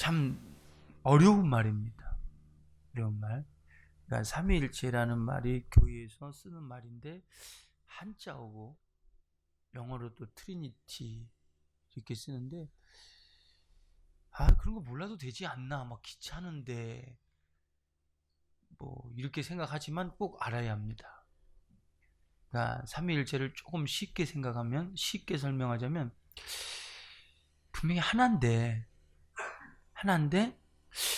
참 어려운 말입니다. 어려운 말. 그러니까 삼위일체라는 말이 교회에서 쓰는 말인데 한자어고 영어로도 트리니티 이렇게 쓰는데 그런 거 몰라도 되지 않나, 막 귀찮은데 뭐 이렇게 생각하지만 꼭 알아야 합니다. 그러니까 삼위일체를 조금 쉽게 생각하면, 쉽게 설명하자면 분명히 하나인데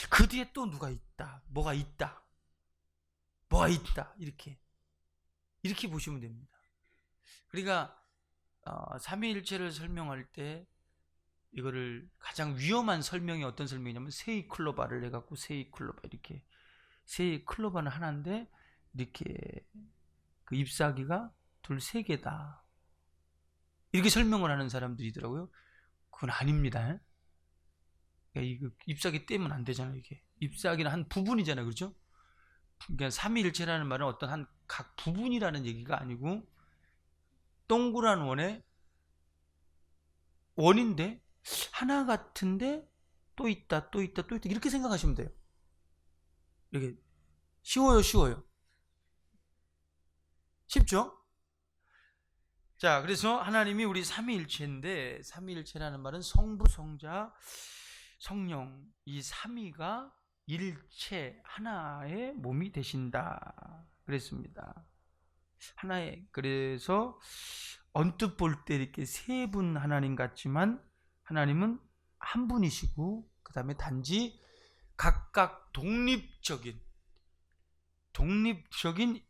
그 뒤에 또 누가 있다, 뭐가 있다 이렇게 보시면 됩니다. 그러니까 삼위일체를 설명할 때 이거를 가장 위험한 설명이 어떤 설명이냐면 세이클로바를 해갖고 세이클로바, 이렇게 세이클로바는 하나인데 이렇게 그 잎사귀가 세 개다, 이렇게 설명을 하는 사람들이더라고요. 그건 아닙니다. 그러니까 이거 잎사귀 떼면 안 되잖아요. 이게 잎사귀는 한 부분이잖아요, 그렇죠? 그러니까 삼위일체라는 말은 어떤 한 각 부분이라는 얘기가 아니고 동그란 원인데 하나 같은데 또 있다 이렇게 생각하시면 돼요. 이렇게 쉬워요. 쉽죠? 자, 그래서 하나님이 우리 삼위일체인데, 삼위일체라는 말은 성부, 성자, 성령, 이 삼위가 일체 하나의 몸이 되신다 그랬습니다. 하나의, 그래서 언뜻 볼 때 이렇게 세 분 하나님 같지만 하나님은 한 분이시고 그 다음에 단지 각각 독립적인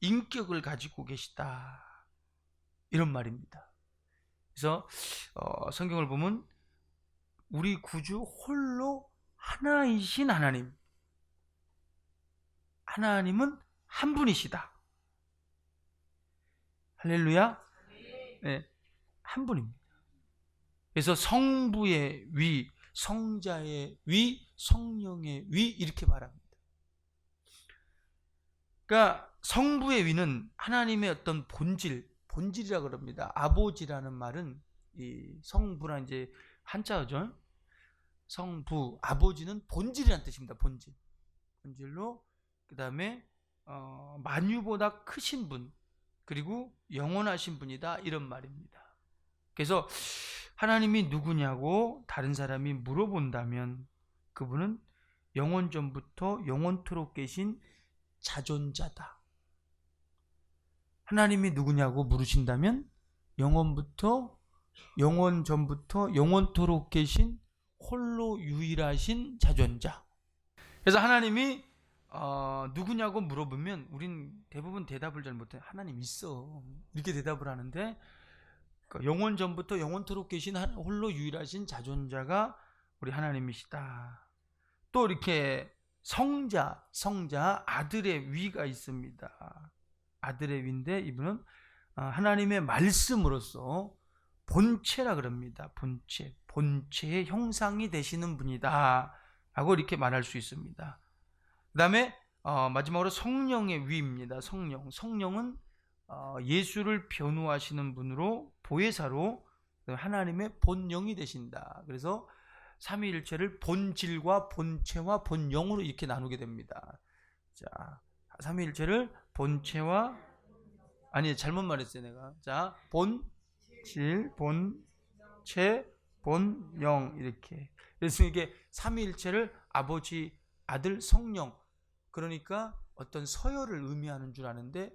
인격을 가지고 계시다, 이런 말입니다. 그래서 성경을 보면 우리 구주 홀로 하나이신 하나님은 한 분이시다. 할렐루야. 네, 한 분입니다. 그래서 성부의 위, 성자의 위, 성령의 위, 이렇게 말합니다. 그러니까 성부의 위는 하나님의 어떤 본질이라 그럽니다. 아버지라는 말은 이 성부란 이제 한자어죠. 성부, 아버지는 본질이라는 뜻입니다. 본질로, 그 다음에 만유보다 크신 분, 그리고 영원하신 분이다, 이런 말입니다. 그래서 하나님이 누구냐고 다른 사람이 물어본다면 그분은 영원 전부터 영원토록 계신 자존자다. 하나님이 누구냐고 물으신다면 영원 전부터 영원토록 계신 홀로 유일하신 자존자. 그래서 하나님이 누구냐고 물어보면 우린 대부분 대답을 잘 못해. 하나님 있어, 이렇게 대답을 하는데, 영원 전부터 영원토록 계신 홀로 유일하신 자존자가 우리 하나님이시다. 또 이렇게 성자 아들의 위가 있습니다. 아들의 위인데 이분은 하나님의 말씀으로서 본체라 그럽니다. 본체의 형상이 되시는 분이다 라고 이렇게 말할 수 있습니다. 그 다음에 마지막으로 성령의 위입니다. 성령은 예수를 변호하시는 분으로, 보혜사로 하나님의 본영이 되신다. 그래서 삼위일체를 본질과 본체와 본영으로 이렇게 나누게 됩니다. 자, 삼위일체를 본체와, 아니 잘못 말했어요 내가. 자, 본질, 본체, 본영, 이렇게. 그래서 이게 삼위일체를 아버지, 아들, 성령, 그러니까 어떤 서열을 의미하는 줄 아는데,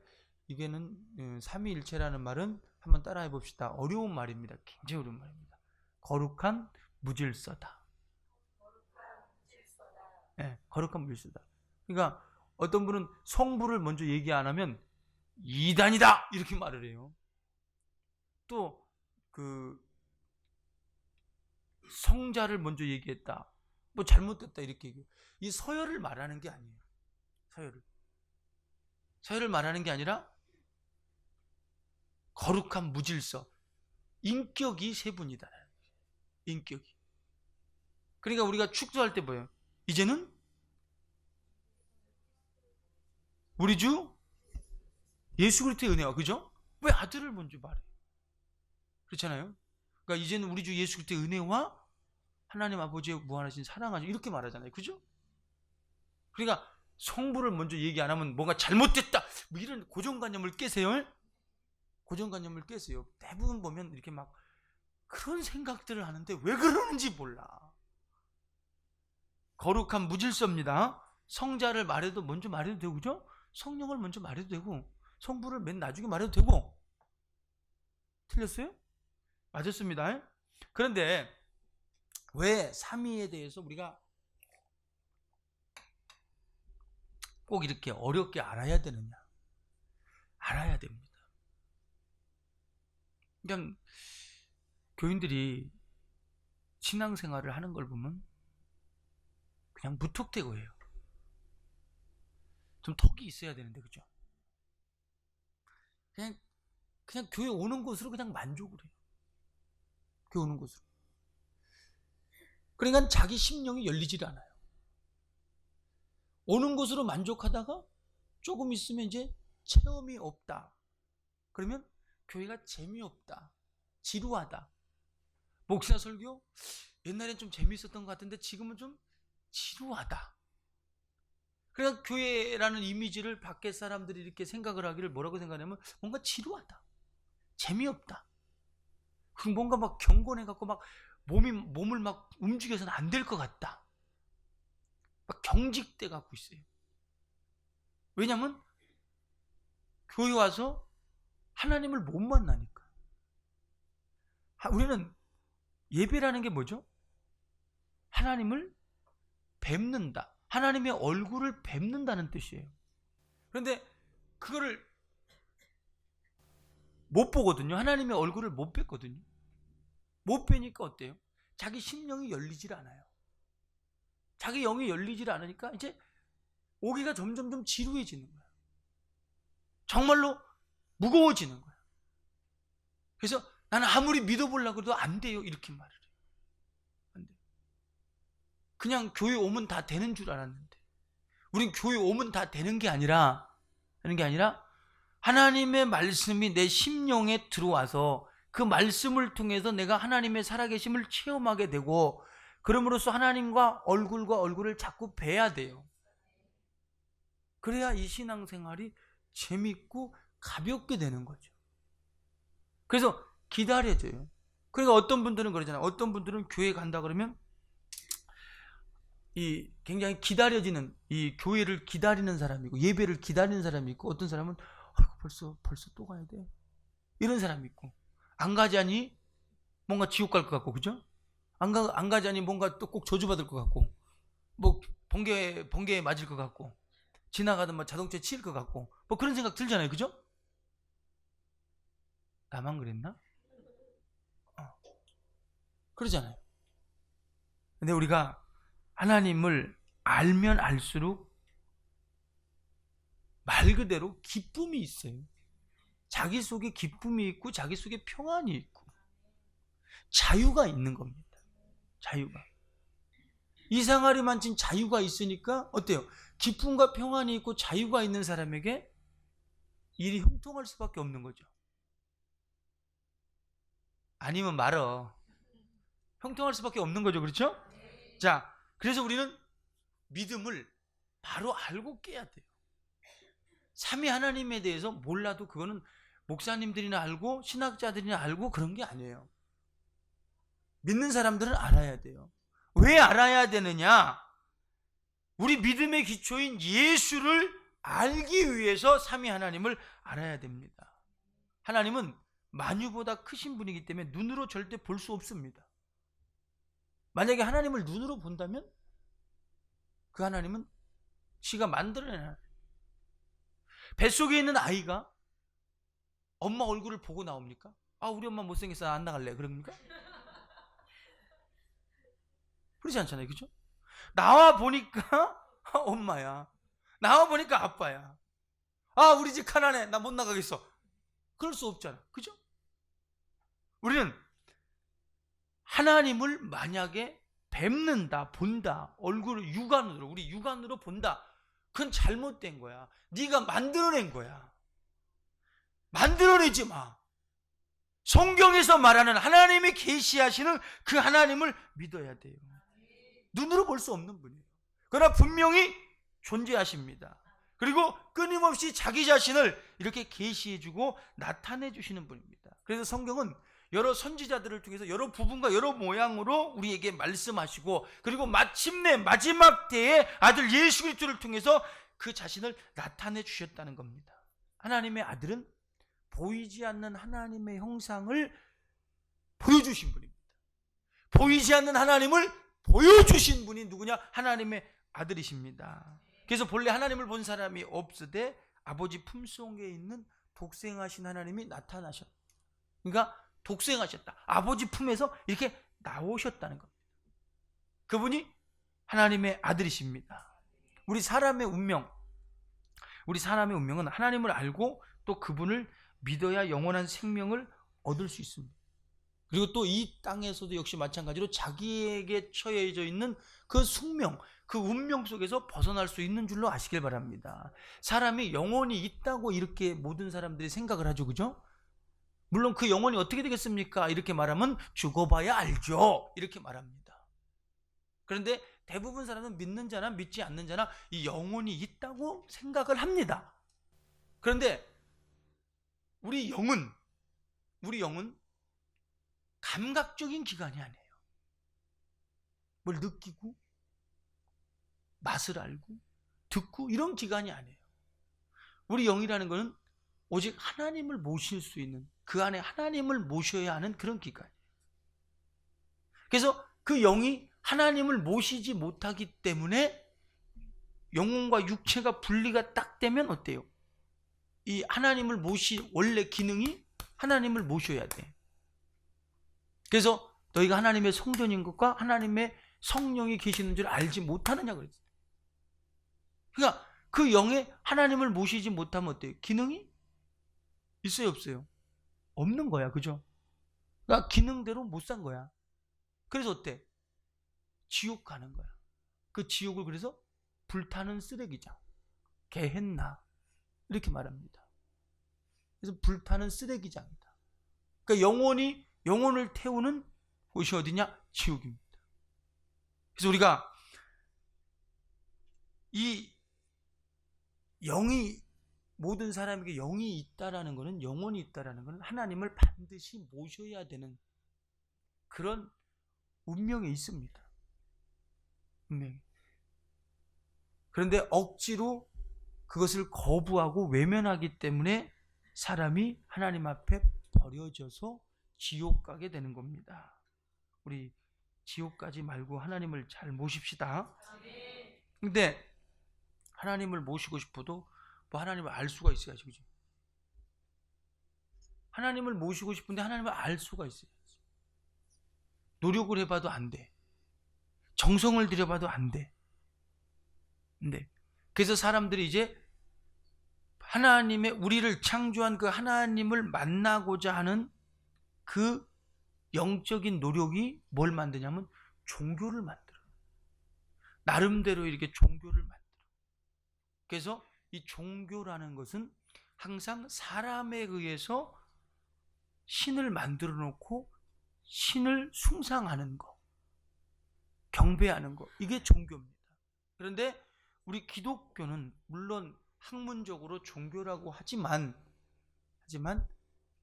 이게는 삼위일체라는 말은 한번 따라해 봅시다. 어려운 말입니다. 굉장히 어려운 말입니다. 거룩한 무질서다. 네, 거룩한 무질서다. 그러니까 어떤 분은 성부를 먼저 얘기 안 하면 이단이다 이렇게 말을 해요. 또 그 성자를 먼저 얘기했다, 뭐 잘못됐다 이렇게 얘기해요. 이 서열을 말하는 게 아니에요. 서열을 말하는 게 아니라 거룩한 무질서, 인격이 세 분이다. 인격이. 그러니까 우리가 축도할 때 뭐예요? 이제는 우리 주 예수 그리스도의 은혜와, 그죠? 왜 아들을 먼저 말해? 그렇잖아요. 그러니까 이제는 우리 주 예수 그리스도의 은혜와 하나님 아버지의 무한하신 사랑하죠. 이렇게 말하잖아요. 그죠? 그러니까 성부를 먼저 얘기 안 하면 뭔가 잘못됐다. 뭐 이런 고정관념을 깨세요. 고정관념을 깨세요. 대부분 보면 이렇게 막 그런 생각들을 하는데 왜 그러는지 몰라. 거룩한 무질서입니다. 성자를 말해도 먼저 말해도 되고, 그죠? 성령을 먼저 말해도 되고, 성부를 맨 나중에 말해도 되고. 틀렸어요? 맞았습니다. 그런데 왜 삼위에 대해서 우리가 꼭 이렇게 어렵게 알아야 되느냐? 알아야 됩니다. 그냥 교인들이 신앙생활을 하는 걸 보면 그냥 무턱대고 해요. 좀 턱이 있어야 되는데, 그죠? 그냥 교회 오는 곳으로 그냥 만족을 해요. 교회 오는 곳으로. 그러니까 자기 심령이 열리질 않아요. 오는 곳으로 만족하다가 조금 있으면 이제 체험이 없다. 그러면 교회가 재미없다. 지루하다. 목사 설교 옛날엔 좀 재미있었던 것 같은데 지금은 좀 지루하다. 그러니까 교회라는 이미지를 밖에 사람들이 이렇게 생각을 하기를 뭐라고 생각하냐면 뭔가 지루하다. 재미없다. 그리고 뭔가 막 경건해갖고 막 몸을 막 움직여서는 안 될 것 같다. 막 경직돼 갖고 있어요. 왜냐면 교회 와서 하나님을 못 만나니까. 우리는 예배라는 게 뭐죠? 하나님을 뵙는다. 하나님의 얼굴을 뵙는다는 뜻이에요. 그런데 그거를 못 보거든요. 하나님의 얼굴을 못 뵙거든요. 못 뵈니까 어때요? 자기 심령이 열리질 않아요. 자기 영이 열리질 않으니까 이제 오기가 점점 지루해지는 거야. 정말로 무거워지는 거야. 그래서 나는 아무리 믿어보려고 해도 안 돼요. 이렇게 말을 해요. 안 돼요. 그냥 교회 오면 다 되는 줄 알았는데 우린 교회 오면 다 되는 게 아니라 하나님의 말씀이 내 심령에 들어와서 그 말씀을 통해서 내가 하나님의 살아계심을 체험하게 되고 그럼으로써 하나님과 얼굴을 자꾸 뵈야 돼요. 그래야 이 신앙생활이 재밌고 가볍게 되는 거죠. 그래서 기다려져요. 그러니까 어떤 분들은 그러잖아요. 어떤 분들은 교회 간다 그러면 이 굉장히 기다려지는 이 교회를 기다리는 사람이 있고 예배를 기다리는 사람이 있고 어떤 사람은 벌써 또 가야 돼. 이런 사람이 있고 안 가자니 뭔가 지옥 갈 것 같고 그죠? 안 가자니 뭔가 또 꼭 저주받을 것 같고 뭐 번개에 맞을 것 같고 지나가던 뭐 자동차에 치일 것 같고 뭐 그런 생각 들잖아요. 그죠? 나만 그랬나? 그러잖아요. 근데 우리가 하나님을 알면 알수록 말 그대로 기쁨이 있어요. 자기 속에 기쁨이 있고 자기 속에 평안이 있고 자유가 있는 겁니다. 자유가. 이상하리 만친 자유가 있으니까 어때요? 기쁨과 평안이 있고 자유가 있는 사람에게 일이 형통할 수밖에 없는 거죠. 아니면 말어. 형통할 수밖에 없는 거죠. 그렇죠? 자, 그래서 우리는 믿음을 바로 알고 깨야 돼요. 삼위 하나님에 대해서 몰라도 그거는 목사님들이나 알고 신학자들이나 알고 그런 게 아니에요. 믿는 사람들은 알아야 돼요. 왜 알아야 되느냐? 우리 믿음의 기초인 예수를 알기 위해서 삼위 하나님을 알아야 됩니다. 하나님은 만유보다 크신 분이기 때문에 눈으로 절대 볼 수 없습니다. 만약에 하나님을 눈으로 본다면 그 하나님은 지가 만들어낸 하나님. 뱃속에 있는 아이가 엄마 얼굴을 보고 나옵니까? 우리 엄마 못생겼어 안 나갈래 그럽니까? 그렇지 않잖아요. 그죠? 나와 보니까 엄마야. 나와 보니까 아빠야. 우리 집 가난해 나 못 나가겠어. 그럴 수 없잖아. 그죠? 우리는 하나님을 만약에 뵙는다, 본다, 얼굴을 우리 육안으로 본다. 그건 잘못된 거야. 네가 만들어낸 거야. 만들어내지 마. 성경에서 말하는 하나님이 계시하시는 그 하나님을 믿어야 돼요. 눈으로 볼 수 없는 분이에요. 그러나 분명히 존재하십니다. 그리고 끊임없이 자기 자신을 이렇게 계시해주고 나타내주시는 분입니다. 그래서 성경은 여러 선지자들을 통해서 여러 부분과 여러 모양으로 우리에게 말씀하시고, 그리고 마침내 마지막 때에 아들 예수 그리스도를 통해서 그 자신을 나타내 주셨다는 겁니다. 하나님의 아들은 보이지 않는 하나님의 형상을 보여주신 분입니다. 보이지 않는 하나님을 보여주신 분이 누구냐? 하나님의 아들이십니다. 그래서 본래 하나님을 본 사람이 없으되 아버지 품속에 있는 독생하신 하나님이 나타나셨다. 그러니까 독생하셨다. 아버지 품에서 이렇게 나오셨다는 겁니다. 그분이 하나님의 아들이십니다. 우리 사람의 운명은 하나님을 알고 또 그분을 믿어야 영원한 생명을 얻을 수 있습니다. 그리고 또 이 땅에서도 역시 마찬가지로 자기에게 처해져 있는 그 숙명, 그 운명 속에서 벗어날 수 있는 줄로 아시길 바랍니다. 사람이 영혼이 있다고 이렇게 모든 사람들이 생각을 하죠, 그죠? 물론 그 영혼이 어떻게 되겠습니까? 이렇게 말하면 죽어봐야 알죠, 이렇게 말합니다. 그런데 대부분 사람은 믿는 자나 믿지 않는 자나 이 영혼이 있다고 생각을 합니다. 그런데 우리 영은 감각적인 기관이 아니에요. 뭘 느끼고 맛을 알고 듣고 이런 기관이 아니에요. 우리 영이라는 것은 오직 하나님을 모실 수 있는, 그 안에 하나님을 모셔야 하는 그런 기관이에요. 그래서 그 영이 하나님을 모시지 못하기 때문에 영혼과 육체가 분리가 딱 되면 어때요? 이 하나님을 원래 기능이 하나님을 모셔야 돼. 그래서 너희가 하나님의 성전인 것과 하나님의 성령이 계시는 줄 알지 못하느냐 그랬어요. 그러니까 그 영에 하나님을 모시지 못하면 어때요? 기능이 있어요, 없어요? 없는 거야, 그죠? 그러니까 기능대로 못 산 거야. 그래서 어때? 지옥 가는 거야. 그 지옥을 그래서 불타는 쓰레기장, 게헨나 이렇게 말합니다. 그래서 불타는 쓰레기장이다. 그러니까 영혼을 태우는 곳이 어디냐? 지옥입니다. 그래서 우리가 이 영이, 모든 사람에게 영이 있다라는 것은, 영혼이 있다라는 것은 하나님을 반드시 모셔야 되는 그런 운명에 있습니다. 운명이. 그런데 억지로 그것을 거부하고 외면하기 때문에 사람이 하나님 앞에 버려져서 지옥 가게 되는 겁니다. 우리 지옥 가지 말고 하나님을 잘 모십시다. 근데 하나님을 모시고 싶어도 뭐 하나님을 알 수가 있어야지, 그죠? 하나님을 모시고 싶은데 하나님을 알 수가 있어야지. 노력을 해봐도 안 돼. 정성을 들여봐도 안 돼. 근데 그래서 사람들이 이제 하나님의, 우리를 창조한 그 하나님을 만나고자 하는 그 영적인 노력이 뭘 만드냐면 종교를 만들어요. 나름대로 이렇게 종교를 만들어요. 그래서 이 종교라는 것은 항상 사람에 의해서 신을 만들어 놓고 신을 숭상하는 거, 경배하는 거, 이게 종교입니다. 그런데 우리 기독교는 물론 학문적으로 종교라고 하지만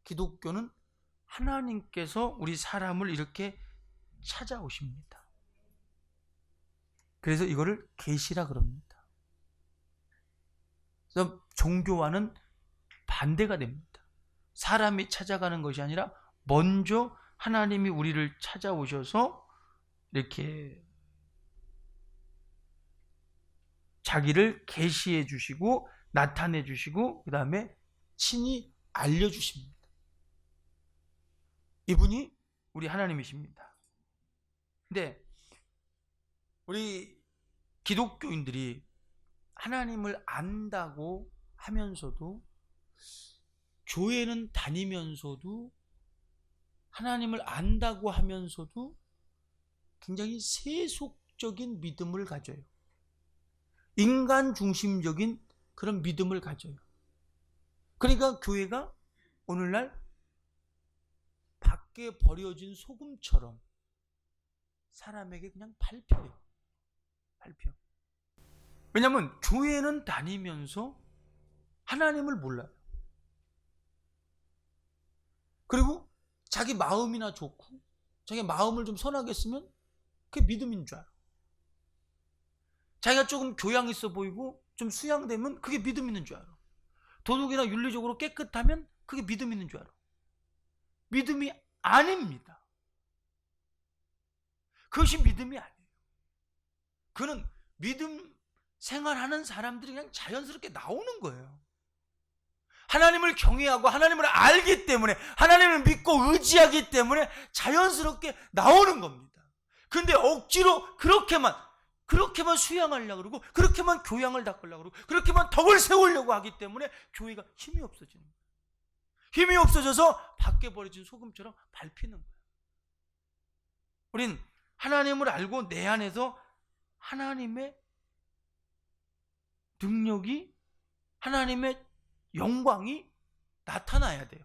기독교는 하나님께서 우리 사람을 이렇게 찾아오십니다. 그래서 이거를 계시라 그럽니다. 그래서 종교와는 반대가 됩니다. 사람이 찾아가는 것이 아니라 먼저 하나님이 우리를 찾아오셔서 이렇게 자기를 계시해 주시고 나타내 주시고 그 다음에 친히 알려주십니다. 이분이 우리 하나님이십니다. 근데 우리 기독교인들이 하나님을 안다고 하면서도, 교회는 다니면서도, 하나님을 안다고 하면서도 굉장히 세속적인 믿음을 가져요. 인간 중심적인 그런 믿음을 가져요. 그러니까 교회가 오늘날 밖에 버려진 소금처럼 사람에게 그냥 밟혀요. 밟혀. 왜냐하면 교회는 다니면서 하나님을 몰라요. 그리고 자기 마음이나 좋고 자기 마음을 좀 선하게 쓰면 그게 믿음인 줄 알아. 자기가 조금 교양 있어 보이고 좀 수양되면 그게 믿음 있는 줄 알아. 도덕이나 윤리적으로 깨끗하면 그게 믿음 있는 줄 알아. 믿음이 아닙니다. 그것이 믿음이 아니에요. 그는 믿음 생활하는 사람들이 그냥 자연스럽게 나오는 거예요. 하나님을 경외하고 하나님을 알기 때문에, 하나님을 믿고 의지하기 때문에 자연스럽게 나오는 겁니다. 근데 억지로 그렇게만 수양하려고 그러고, 그렇게만 교양을 닦으려고 그러고, 그렇게만 덕을 세우려고 하기 때문에 교회가 힘이 없어지는 거예요. 힘이 없어져서 밖에 버려진 소금처럼 밟히는 거예요. 우린 하나님을 알고 내 안에서 하나님의 능력이, 하나님의 영광이 나타나야 돼요.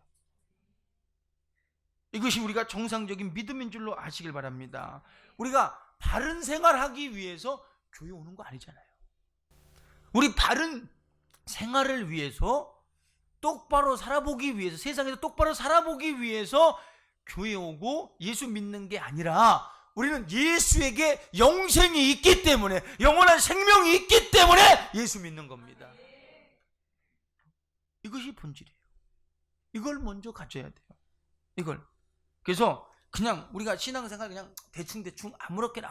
이것이 우리가 정상적인 믿음인 줄로 아시길 바랍니다. 우리가 바른 생활하기 위해서 교회 오는 거 아니잖아요. 우리 바른 생활을 위해서, 똑바로 살아보기 위해서, 세상에서 똑바로 살아보기 위해서 교회 오고 예수 믿는 게 아니라, 우리는 예수에게 영생이 있기 때문에, 영원한 생명이 있기 때문에 예수 믿는 겁니다. 이것이 본질이에요. 이걸 먼저 가져야 돼요. 이걸. 그래서 그냥 우리가 신앙생활 그냥 대충 아무렇게나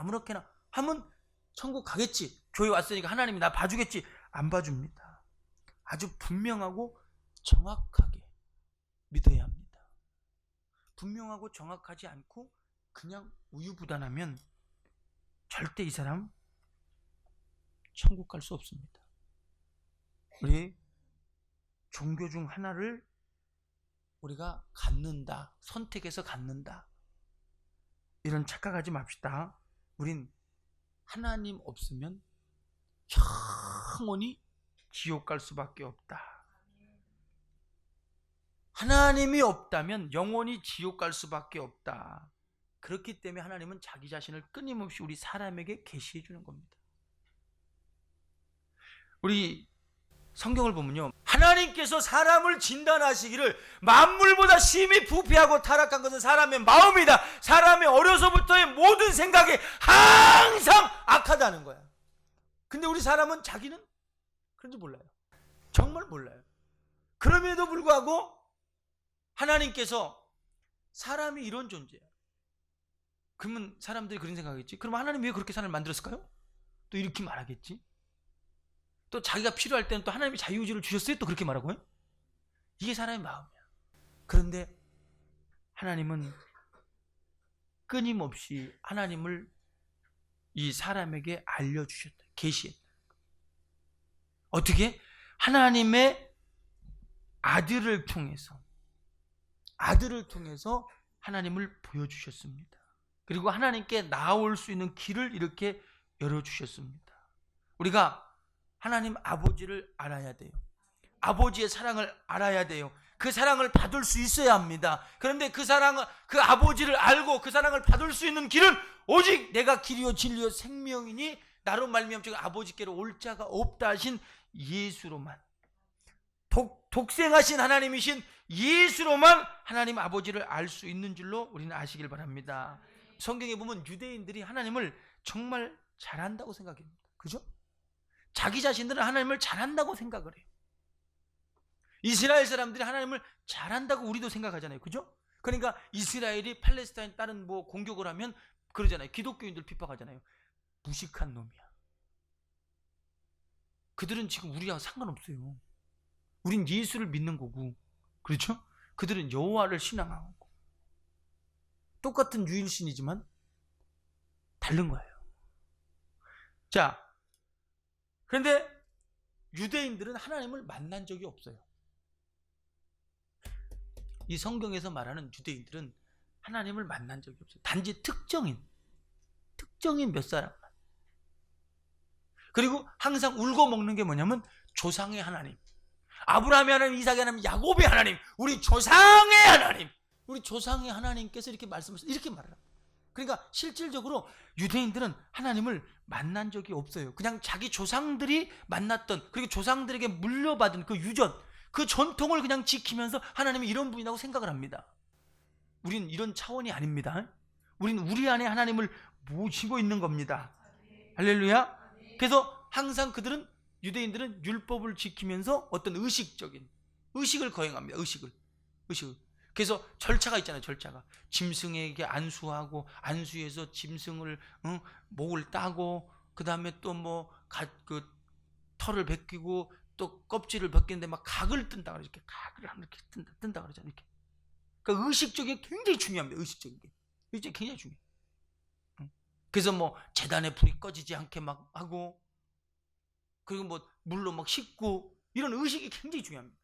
하면 천국 가겠지, 교회 왔으니까 하나님이 나 봐주겠지. 안 봐줍니다. 아주 분명하고 정확하게 믿어야 합니다. 분명하고 정확하지 않고 그냥 우유부단하면 절대 이 사람 천국 갈 수 없습니다. 우리 종교 중 하나를 우리가 갖는다, 선택해서 갖는다, 이런 착각하지 맙시다. 우린 하나님 없으면 영원히 지옥 갈 수밖에 없다. 하나님이 없다면 영원히 지옥 갈 수밖에 없다. 그렇기 때문에 하나님은 자기 자신을 끊임없이 우리 사람에게 계시해 주는 겁니다. 우리 성경을 보면요, 하나님께서 사람을 진단하시기를 만물보다 심히 부패하고 타락한 것은 사람의 마음이다. 사람의 어려서부터의 모든 생각이 항상 악하다는 거야. 근데 우리 사람은 자기는 그런지 몰라요. 정말 몰라요. 그럼에도 불구하고 하나님께서 사람이 이런 존재야. 그러면 사람들이 그런 생각하겠지. 그럼 하나님 왜 그렇게 사람을 만들었을까요? 또 이렇게 말하겠지. 또 자기가 필요할 때는 또 하나님이 자유의지를 주셨어요? 또 그렇게 말하고요? 이게 사람의 마음이야. 그런데 하나님은 끊임없이 하나님을 이 사람에게 알려주셨다. 계시했다. 어떻게? 하나님의 아들을 통해서 하나님을 보여주셨습니다. 그리고 하나님께 나올 수 있는 길을 이렇게 열어주셨습니다. 우리가 하나님 아버지를 알아야 돼요. 아버지의 사랑을 알아야 돼요. 그 사랑을 받을 수 있어야 합니다. 그런데 그 아버지를 알고 그 사랑을 받을 수 있는 길은 오직 내가 길이요 진리요 생명이니 나로 말미암아 아버지께로 올 자가 없다 하신 예수로만, 독생하신 하나님이신 예수로만 하나님 아버지를 알 수 있는 줄로 우리는 아시길 바랍니다. 성경에 보면 유대인들이 하나님을 정말 잘한다고 생각합니다. 그죠? 자기 자신들은 하나님을 잘한다고 생각을 해요. 이스라엘 사람들이 하나님을 잘한다고 우리도 생각하잖아요. 그죠? 그러니까 이스라엘이 팔레스타인 다른 공격을 하면 그러잖아요. 기독교인들 핍박하잖아요. 무식한 놈이야. 그들은 지금 우리랑 상관없어요. 우린 예수를 믿는 거고, 그렇죠? 그들은 여호와를 신앙하고 똑같은 유일신이지만 다른 거예요. 자, 그런데 유대인들은 하나님을 만난 적이 없어요. 이 성경에서 말하는 유대인들은 하나님을 만난 적이 없어요. 단지 특정인 몇 사람만. 그리고 항상 울고 먹는 게 뭐냐면 조상의 하나님, 아브라함의 하나님, 이삭의 하나님, 야곱의 하나님, 우리 조상의 하나님, 우리 조상의 하나님께서 이렇게 말씀하셨어요. 이렇게 말합니다. 그러니까 실질적으로 유대인들은 하나님을 만난 적이 없어요. 그냥 자기 조상들이 만났던, 그리고 조상들에게 물려받은 그 유전, 그 전통을 그냥 지키면서 하나님이 이런 분이라고 생각을 합니다. 우린 이런 차원이 아닙니다. 우린 우리 안에 하나님을 모시고 있는 겁니다. 할렐루야. 그래서 항상 그들은, 유대인들은 율법을 지키면서 어떤 의식을 거행합니다. 의식을. 그래서 절차가 있잖아요. 절차가 짐승에게 안수하고, 안수해서 짐승을 목을 따고, 그 다음에 또 뭐 그 털을 벗기고, 또 껍질을 벗기는데 막 각을 뜬다 그러죠. 이렇게 각을 이렇게 뜬다 그러잖아요. 이렇게. 그러니까 의식적인 게 굉장히 중요합니다. 의식적인 게 굉장히 중요해요. 그래서 뭐 제단에 불이 꺼지지 않게 막 하고, 그리고 뭐 물로 막 씻고, 이런 의식이 굉장히 중요합니다.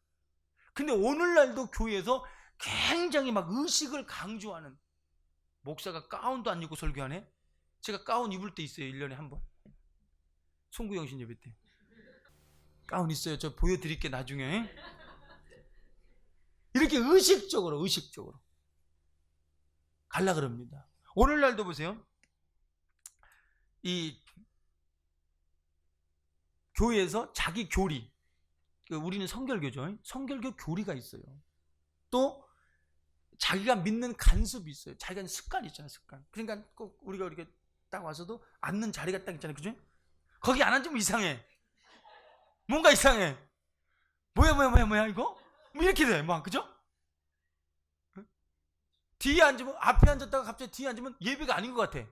근데 오늘날도 교회에서 굉장히 막 의식을 강조하는, 목사가 가운도 안 입고 설교하네. 제가 가운 입을 때 있어요. 1년에 한 번. 송구영신 예배 때 가운 있어요. 저 보여드릴게 나중에. 이렇게 의식적으로 갈라 그럽니다. 오늘날도 보세요. 이 교회에서 자기 교리, 우리는 성결교죠. 성결교 교리가 있어요. 또 자기가 믿는 간습이 있어요. 자기가 습관이 있잖아요. 습관. 그러니까 꼭 우리가 이렇게 딱 와서도 앉는 자리가 딱 있잖아요. 그죠? 거기 안 앉으면 이상해. 뭔가 이상해. 뭐야 이거? 뭐 이렇게 돼. 막 그죠? 뒤에 앉으면, 앞에 앉았다가 갑자기 뒤에 앉으면 예배가 아닌 것 같아.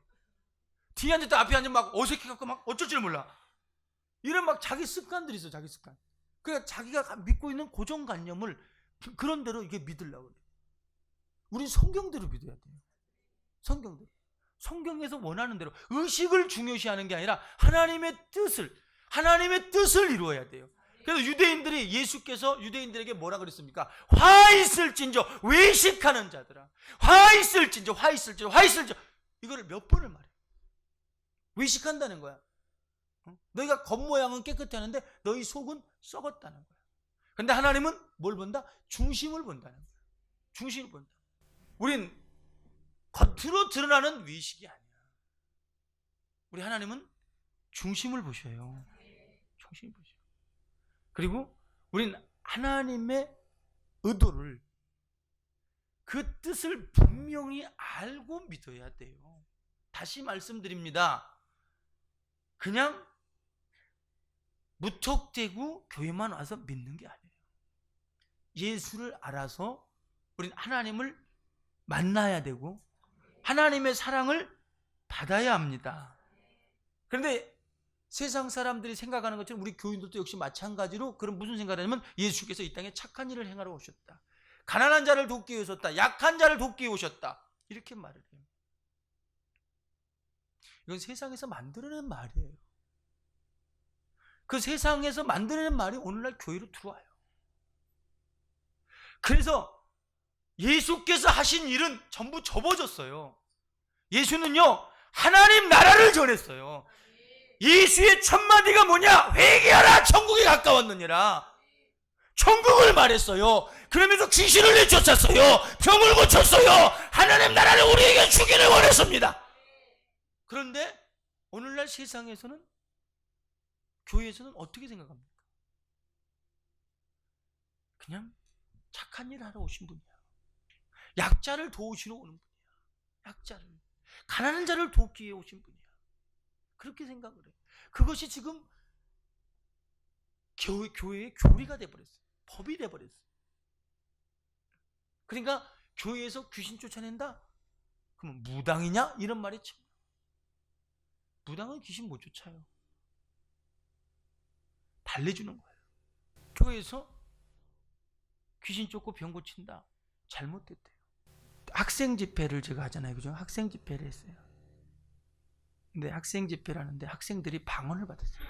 뒤에 앉았다 앞에 앉으면 막 어색해갖고 막 어쩔 줄 몰라. 이런 막 자기 습관들이 있어. 자기 습관. 그러니까 자기가 믿고 있는 고정관념을 그런 대로 이게 믿으려고 그래. 우린 성경대로 믿어야 돼요. 성경대로. 성경에서 원하는 대로. 의식을 중요시하는 게 아니라 하나님의 뜻을 이루어야 돼요. 그래서 예수께서 유대인들에게 뭐라 그랬습니까? 화 있을진저 외식하는 자들아, 화 있을진저. 이거를 몇 번을 말해. 외식한다는 거야. 너희가 겉모양은 깨끗해 하는데 너희 속은 썩었다는 거야. 그런데 하나님은 뭘 본다? 중심을 본다는 거야. 중심을 본다. 우린 겉으로 드러나는 외식이 아니야. 우리 하나님은 중심을 보셔요. 중심을 보셔요. 그리고 우린 하나님의 의도를, 그 뜻을 분명히 알고 믿어야 돼요. 다시 말씀드립니다. 그냥 무턱대고 교회만 와서 믿는 게 아니에요. 예수를 알아서 우린 하나님을 만나야 되고 하나님의 사랑을 받아야 합니다. 그런데 세상 사람들이 생각하는 것처럼 우리 교인들도 역시 마찬가지로 그런 무슨 생각을 하냐면, 예수께서 이 땅에 착한 일을 행하러 오셨다, 가난한 자를 돕기 위해 오셨다, 약한 자를 돕기 위해 오셨다, 이렇게 말을 해요. 이건 세상에서 만들어낸 말이에요. 그 세상에서 만들어낸 말이 오늘날 교회로 들어와요. 그래서 예수께서 하신 일은 전부 접어졌어요. 예수는요, 하나님 나라를 전했어요. 예수의 첫 마디가 뭐냐? 회개하라, 천국이 가까웠느니라. 천국을 말했어요. 그러면서 귀신을 내쫓았어요. 병을 고쳤어요. 하나님 나라를 우리에게 주기를 원했습니다. 그런데 오늘날 세상에서는, 교회에서는 어떻게 생각합니까? 그냥 착한 일 하러 오신 분이야. 약자를 도우시러 오는 분이야. 가난한 자를 돕기 위해 오신 분이야. 그렇게 생각을 해. 그것이 지금 교회의 교리가 돼버렸어요. 법이 돼버렸어요. 그러니까 교회에서 귀신 쫓아낸다? 그러면 무당이냐? 이런 말이 참. 무당은 귀신 못 쫓아요. 달래주는 거예요. 교회에서 귀신 쫓고 병 고친다? 잘못됐대요. 학생 집회를 제가 하잖아요. 그죠? 학생 집회를 했어요. 근데 학생 집회를 하는데 학생들이 방언을 받았어요.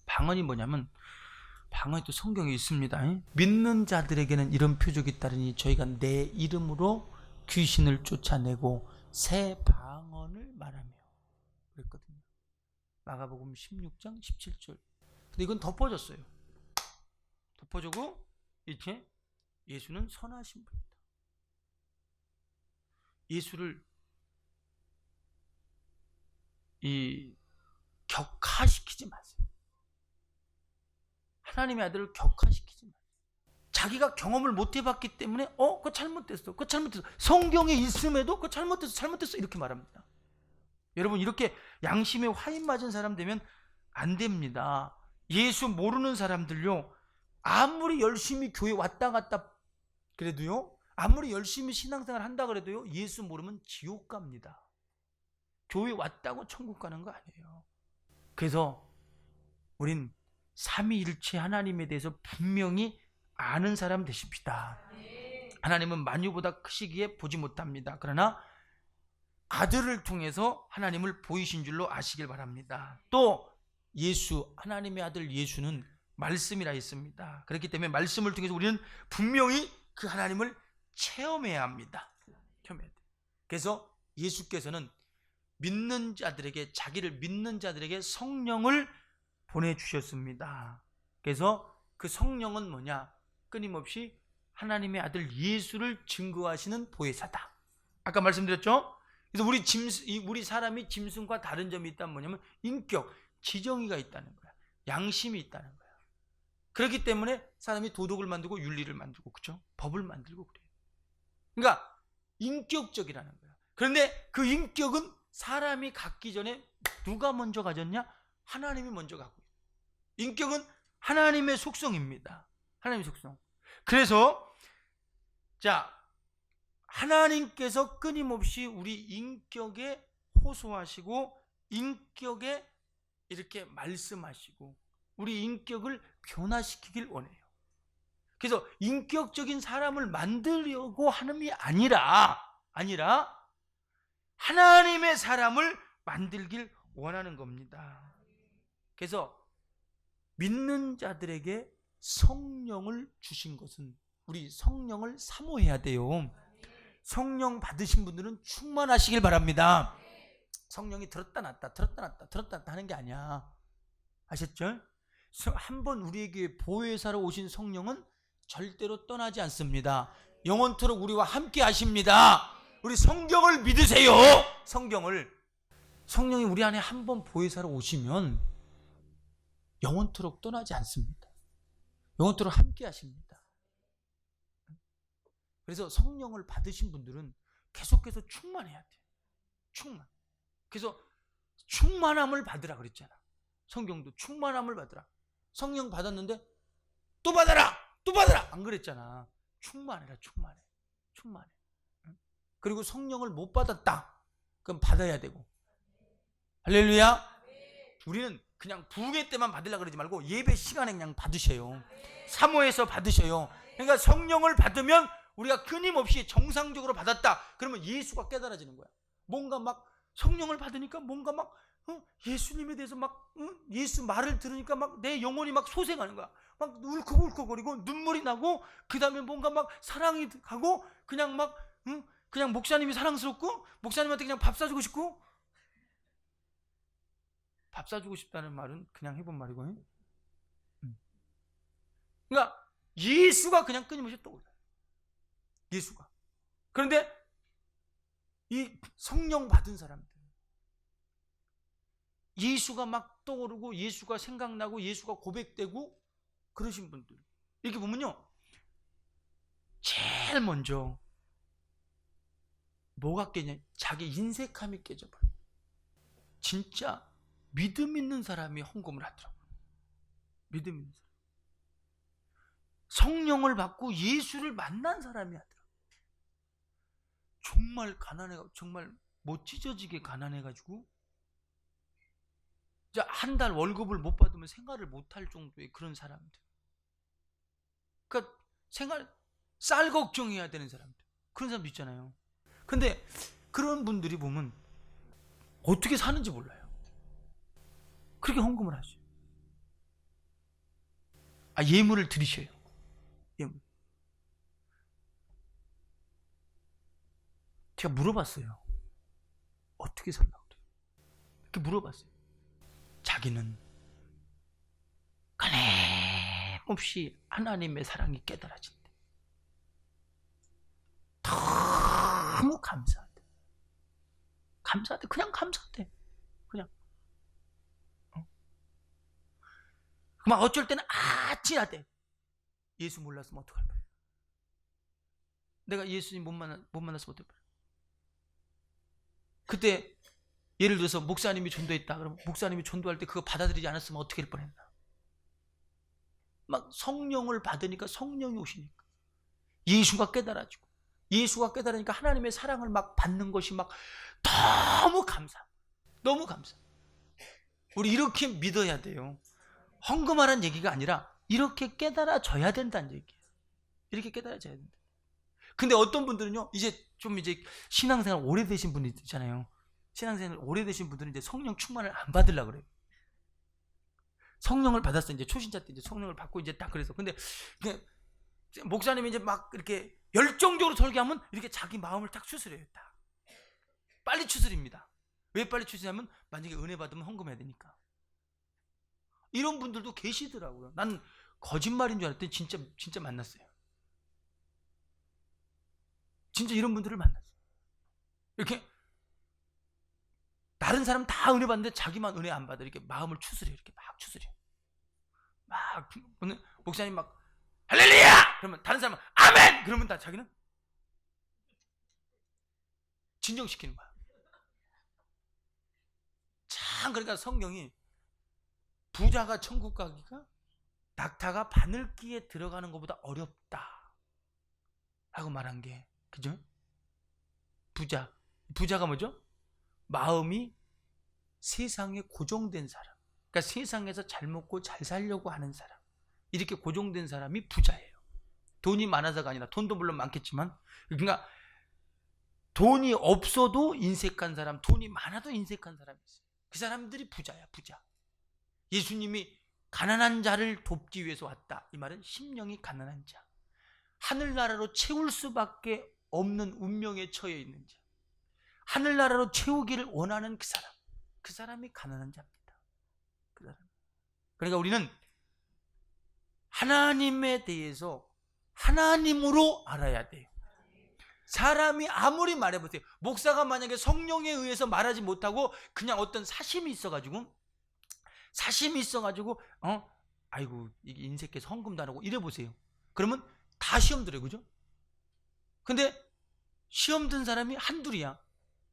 방언이 뭐냐면, 방언이 또 성경에 있습니다. 믿는 자들에게는 이런 표적이 따르니 저희가 내 이름으로 귀신을 쫓아내고 새 방언을 말하며, 그랬거든요. 마가복음 16장 17절. 근데 이건 덮어졌어요. 덮어주고 이렇게 예수는 선하신 분이다. 예수를 격화시키지 마세요. 하나님의 아들을 격화시키지 마세요. 자기가 경험을 못 해봤기 때문에 그거 잘못됐어, 그거 잘못됐어, 성경에 있음에도 그거 잘못됐어 이렇게 말합니다. 여러분, 이렇게 양심에 화인 맞은 사람 되면 안 됩니다. 예수 모르는 사람들요, 아무리 열심히 교회 왔다 갔다 그래도요, 아무리 열심히 신앙생활 한다 그래도요, 예수 모르면 지옥 갑니다. 교회 왔다고 천국 가는 거 아니에요. 그래서 우린 삼위일체 하나님에 대해서 분명히 아는 사람 되십시다. 하나님은 만유보다 크시기에 보지 못합니다. 그러나 아들을 통해서 하나님을 보이신 줄로 아시길 바랍니다. 또 예수, 하나님의 아들 예수는 말씀이라 했습니다. 그렇기 때문에 말씀을 통해서 우리는 분명히 그 하나님을 체험해야 합니다. 체험해야 돼요. 그래서 예수께서는 믿는 자들에게, 자기를 믿는 자들에게 성령을 보내주셨습니다. 그래서 그 성령은 뭐냐? 끊임없이 하나님의 아들 예수를 증거하시는 보혜사다. 아까 말씀드렸죠? 그래서 우리 사람이 짐승과 다른 점이 있다면 뭐냐면 인격, 지정의가 있다는 거야. 양심이 있다는 거야. 그렇기 때문에 사람이 도덕을 만들고 윤리를 만들고, 그렇죠? 법을 만들고 그래요. 그러니까 인격적이라는 거야. 그런데 그 인격은 사람이 갖기 전에 누가 먼저 가졌냐? 하나님이 먼저 갖고 있어요. 인격은 하나님의 속성입니다. 하나님의 속성. 그래서 하나님께서 끊임없이 우리 인격에 호소하시고 인격에 이렇게 말씀하시고 우리 인격을 변화시키길 원해요. 그래서 인격적인 사람을 만들려고 하는 게 아니라 하나님의 사람을 만들길 원하는 겁니다. 그래서 믿는 자들에게 성령을 주신 것은 우리 성령을 사모해야 돼요. 성령 받으신 분들은 충만하시길 바랍니다. 성령이 들었다 놨다 하는 게 아니야. 아셨죠? 한번 우리에게 보혜사로 오신 성령은 절대로 떠나지 않습니다. 영원토록 우리와 함께 하십니다. 우리 성경을 믿으세요. 성령이 우리 안에 한번 보혜사로 오시면 영원토록 떠나지 않습니다. 영원토록 함께 하십니다. 그래서 성령을 받으신 분들은 계속해서 충만해야 돼요. 충만. 그래서 충만함을 받으라 그랬잖아. 성경도 충만함을 받으라. 성령 받았는데 또 받아라 안 그랬잖아. 충만해. 그리고 성령을 못 받았다, 그럼 받아야 되고. 할렐루야. 우리는 그냥 부흥회 때만 받으려고 그러지 말고 예배 시간에 그냥 받으셔요. 사모해서 받으셔요. 그러니까 성령을 받으면 우리가 끊임없이 정상적으로 받았다, 그러면 예수가 깨달아지는 거야. 뭔가 막 성령을 받으니까 뭔가 막 예수님에 대해서 막 예수 말을 들으니까 막 내 영혼이 막 소생하는 거야. 막 울컥울컥거리고 눈물이 나고, 그 다음에 뭔가 막 사랑이 가고, 그냥 막 그냥 목사님이 사랑스럽고 목사님한테 그냥 밥 사주고 싶고. 밥 사주고 싶다는 말은 그냥 해본 말이고. 그러니까 예수가 그냥 끊임없이 떠올라요. 예수가. 그런데 이 성령 받은 사람들, 예수가 막 떠오르고 예수가 생각나고 예수가 고백되고 그러신 분들, 이렇게 보면요, 제일 먼저 뭐가 깨냐? 자기 인색함이 깨져버려요. 진짜 믿음 있는 사람이 헌금을 하더라고요. 믿음 있는 사람. 성령을 받고 예수를 만난 사람이 하더라고요. 정말 가난해가지고, 정말 못 찢어지게 가난해가지고 한 달 월급을 못 받으면 생활을 못할 정도의 그런 사람들. 그러니까 쌀 걱정해야 되는 사람들, 그런 사람도 있잖아요. 근데 그런 분들이 보면 어떻게 사는지 몰라요. 그렇게 헌금을 하죠. 예물을 드리셔요. 예물. 제가 물어봤어요. 어떻게 살라고 그래요? 이렇게 물어봤어요. 자기는 끊임없이 하나님의 사랑이 깨달아진대. 너무 감사하대. 감사하대. 그냥 감사하대. 그냥. 막 어쩔 때는 아찔하대. 예수 몰랐으면 어떡할 거야. 내가 예수님 못 만났으면 어떡할 거야. 그때 예를 들어서 목사님이 전도했다. 그러면 목사님이 전도할 때 그거 받아들이지 않았으면 어떻게 할 뻔했나. 막 성령을 받으니까 성령이 오시니까 예수가 깨달아지고, 예수가 깨달으니까 하나님의 사랑을 막 받는 것이 막 너무 감사. 너무 감사. 우리 이렇게 믿어야 돼요. 헌금하라는 얘기가 아니라 이렇게 깨달아져야 된다는 얘기예요. 이렇게 깨달아져야 된다. 근데 어떤 분들은요, 이제 신앙생활 오래되신 분이 있잖아요. 신앙생활 오래되신 분들은 이제 성령 충만을 안 받으려고 그래요. 성령을 받았어. 이제 초신자 때 이제 성령을 받고 이제 딱 그래서. 근데 목사님이 이제 막 이렇게 열정적으로 설교하면 이렇게 자기 마음을 딱 추스려요. 딱. 빨리 추스립니다. 왜 빨리 추스냐면 만약에 은혜 받으면 헌금해야 되니까. 이런 분들도 계시더라고요. 난 거짓말인 줄 알았더니 진짜 만났어요. 진짜 이런 분들을 만났어요. 이렇게 다른 사람 다 은혜 받는데 자기만 은혜 안 받아. 이렇게 마음을 추스려. 이렇게 막 추스려. 막 목사님 막 할렐루야! 그러면 다른 사람은 아멘! 그러면 다 자기는 진정시키는 거야. 참, 그러니까 성경이 부자가 천국 가기가 낙타가 바늘기에 들어가는 것보다 어렵다 라고 말한 게, 그죠? 부자가 뭐죠? 마음이 세상에 고정된 사람. 그러니까 세상에서 잘 먹고 잘 살려고 하는 사람. 이렇게 고정된 사람이 부자예요. 돈이 많아서가 아니라, 돈도 물론 많겠지만, 그러니까 돈이 없어도 인색한 사람, 돈이 많아도 인색한 사람이 있어요. 그 사람들이 부자야, 부자. 예수님이 가난한 자를 돕기 위해서 왔다. 이 말은 심령이 가난한 자, 하늘나라로 채울 수밖에 없는 운명에 처해 있는 자, 하늘나라로 채우기를 원하는 그 사람이 가난한 자입니다. 그 사람. 그러니까 우리는 하나님에 대해서 하나님으로 알아야 돼요. 사람이 아무리 말해보세요. 목사가 만약에 성령에 의해서 말하지 못하고 그냥 어떤 사심이 있어가지고 아이고 이게 인색해서 헌금도 안 하고 이래보세요. 그러면 다 시험 들어요. 그죠? 근데 시험 든 사람이 한둘이야.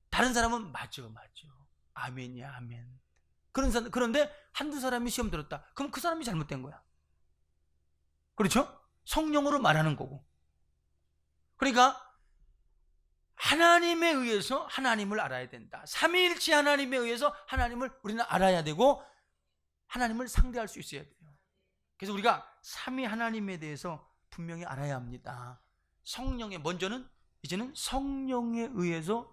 다른 사람은 맞아 아멘이야 아멘. 그런데 한두 사람이 시험 들었다. 그럼 그 사람이 잘못된 거야. 그렇죠? 성령으로 말하는 거고. 그러니까 하나님에 의해서 하나님을 알아야 된다. 삼위일체 하나님에 의해서 하나님을 우리는 알아야 되고 하나님을 상대할 수 있어야 돼요. 그래서 우리가 삼위 하나님에 대해서 분명히 알아야 합니다. 먼저는 이제는 성령에 의해서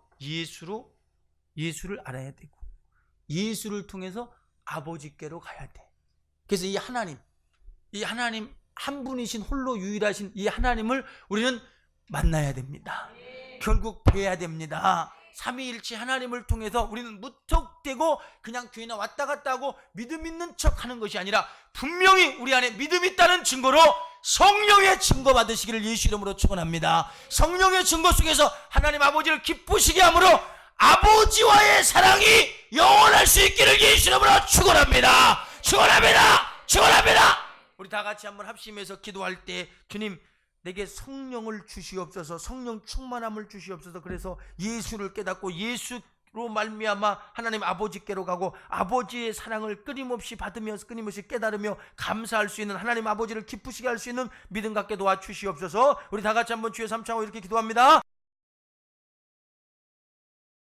예수를 알아야 되고, 예수를 통해서 아버지께로 가야 돼. 그래서 이 하나님 한 분이신 홀로 유일하신 이 하나님을 우리는 만나야 됩니다. 결국 뵈야 됩니다. 삼위일체 하나님을 통해서 우리는 무턱대고 그냥 교회나 왔다 갔다 하고 믿음 있는 척 하는 것이 아니라 분명히 우리 안에 믿음이 있다는 증거로 성령의 증거 받으시기를 예수 이름으로 축원합니다. 성령의 증거 속에서 하나님 아버지를 기쁘시게 함으로 아버지와의 사랑이 영원할 수 있기를 예수 이름으로 축원합니다. 축원합니다. 우리 다 같이 한번 합심해서 기도할 때, 주님 내게 성령을 주시옵소서, 성령 충만함을 주시옵소서. 그래서 예수를 깨닫고 예수로 말미암아 하나님 아버지께로 가고 아버지의 사랑을 끊임없이 받으면서 끊임없이 깨달으며 감사할 수 있는, 하나님 아버지를 기쁘시게 할 수 있는 믿음 갖게 도와주시옵소서. 우리 다 같이 한번 주의 삼창하고 이렇게 기도합니다.